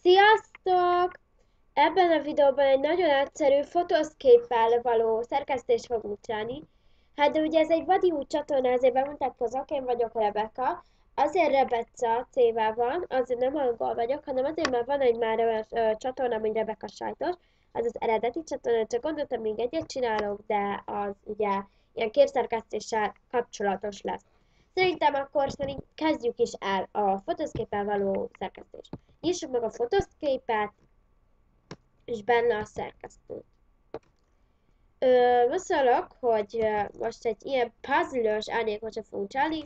Sziasztok! Ebben a videóban egy nagyon egyszerű fotoszképpel való szerkesztést fogunk csinálni. Hát de ugye ez egy vadi út csatorna, ezért bemutatkozok, én vagyok Rebeka. Azért Rebecca C-vel van, azért nem angol vagyok, hanem azért, mert van egy már olyan csatorna, mint Rebeka Sajtos, az az eredeti csatorna, csak gondoltam, még egyet csinálok, de az ugye ilyen képszerkesztéssel kapcsolatos lesz. Szerintem akkor kezdjük is el a fotoszképpel való szerkesztést. Nyissuk meg a fotoszképet, és benne a szerkesztőt. Most szólok, hogy most egy ilyen puzzle-ös árnyékosat fogunk csinálni,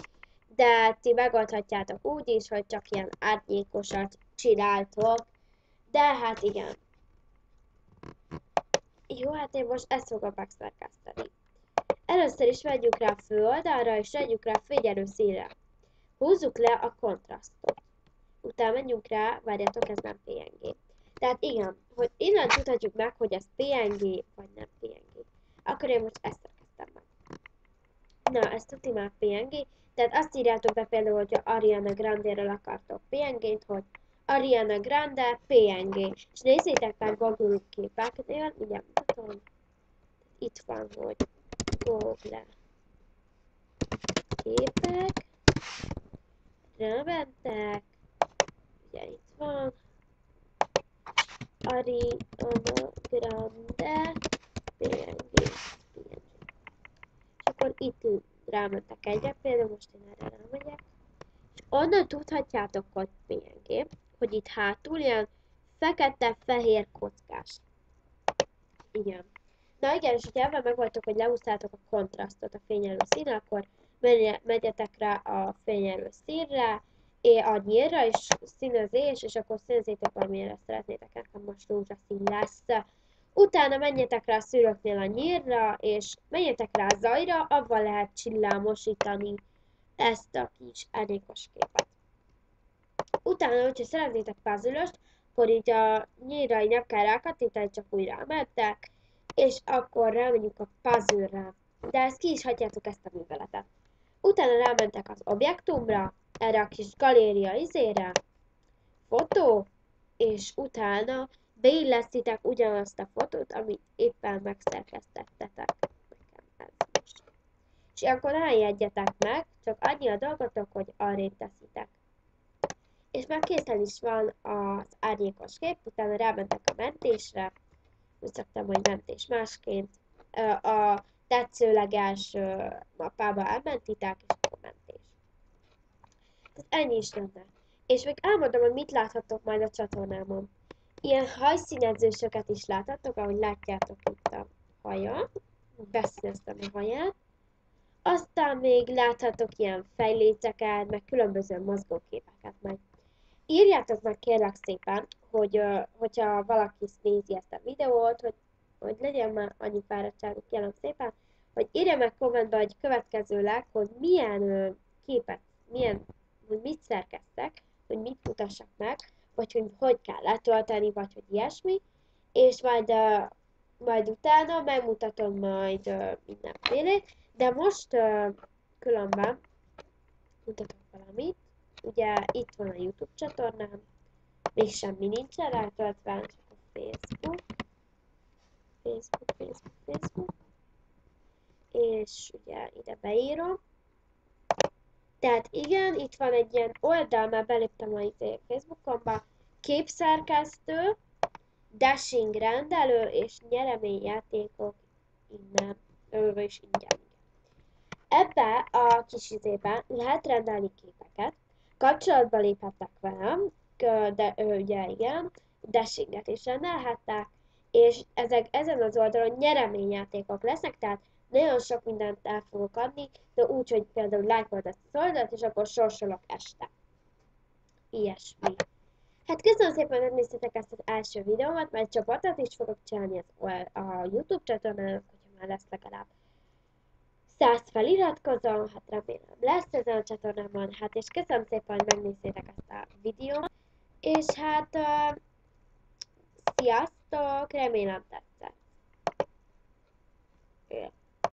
de ti megoldhatjátok úgy is, hogy csak ilyen árnyékosat csináltok. De hát igen. Jó, hát én most ezt fogom megszerkeszteni. Először is vegyük rá a fő oldalra, és vegyük rá a fényerő színre. Húzzuk le a kontrasztot. Utána menjünk rá, várjatok, ez nem PNG. Tehát igen, hogy innen tudhatjuk meg, hogy ez PNG vagy nem PNG. Akkor én most ezt szerkeztem meg. Na, ezt tuti már PNG, tehát azt írjátok be például, hogy Ariana Grande-ről akartok PNG-t, hogy Ariana Grande PNG. És nézzétek meg Google képeknél, ugye mutatom, itt van, hogy Google képek, rámentek, ugye itt van, Ariana Grande PNG. És akkor itt rámentek egyet, például most én erre rámegyek. És onnan tudhatjátok, hogy PNG, hogy itt hátul ilyen fekete-fehér kockás. Igen. Na igen, és hogyha ebben megvoltok, hogy leúsztátok a kontrasztot a fényelő színre, akkor megyetek rá a fényelő színre, a nyírra, és színezés, és akkor színezzétek valamilyenre szeretnétek, nekem most rózsaszín lesz. Utána menjetek rá a szűrőknél a nyírra, és menjetek rá a zajra, avval lehet csillámosítani ezt a kis árnyékos képet. Utána, hogyha szeretnétek puzzle-öst, akkor így a nyírra így nem kell rákattintani, csak úgy rámentek, és akkor rámegyünk a puzzle-re. De ezt ki is hagyjátok ezt a műveletet. Utána rámentek az objektumra, erre a kis galéria izére, fotó, és utána beillesztitek ugyanazt a fotót, amit éppen megszerkesztettetek. Nekem ez most. És akkor ne jegyetek meg, csak annyi a dolgotok, hogy arrébb teszitek. És már készen is van az árnyékos kép, utána rámentek a mentésre, úgy szoktam, hogy mentés másként, a tetszőleges mappába elmentitek, és akkor mentés. Tehát ennyi is lenne. És még elmondom, hogy mit láthatok majd a csatornámon. Ilyen hajszínezősöket is láthatok, ahogy látjátok itt a haja. Beszíneztem a haját. Aztán még láthatok ilyen fejléceket, meg különböző mozgóképeket meg. Írjátok meg kérlek szépen, hogy hogyha valaki nézi ezt a videót, hogy legyen már annyi fáradtságuk, kérlek szépen, hogy írja meg kommentbe, hogy következőleg, hogy milyen képet, hogy mit szerkeztek, hogy mit mutassak meg, vagy hogy kell letölteni, vagy hogy ilyesmi, és majd utána megmutatom majd mindenfélét, de most különben mutatok valamit. Ugye itt van a YouTube csatornám, még semmi nincsen rátöltve, csak a Facebook, és ugye ide beírom. Tehát igen, itt van egy ilyen oldal, már beléptem a Facebookomba, képszerkesztő, dashing rendelő és nyereményjátékok innen, és ingyen. Ebbe a kis izében lehet rendelni képeket, kapcsolatba léphettek velem, de ugye igen, dashinget is rendelhettek, és ezen az oldalon nyereményjátékok lesznek, tehát nagyon sok mindent el fogok adni, de úgy, hogy például lájkold ezt az oldalt, és akkor sorsolok este. Ilyesmi. Hát köszönöm szépen, hogy megnéztétek ezt az első videómat, mert csapatot is fogok csinálni a YouTube csatornának, hogyha már lesz legalább 100 feliratkozom, hát remélem lesz ezen a csatornámon, hát és köszönöm szépen, hogy megnéztétek ezt a videót, és hát sziasztok, remélem tetszett.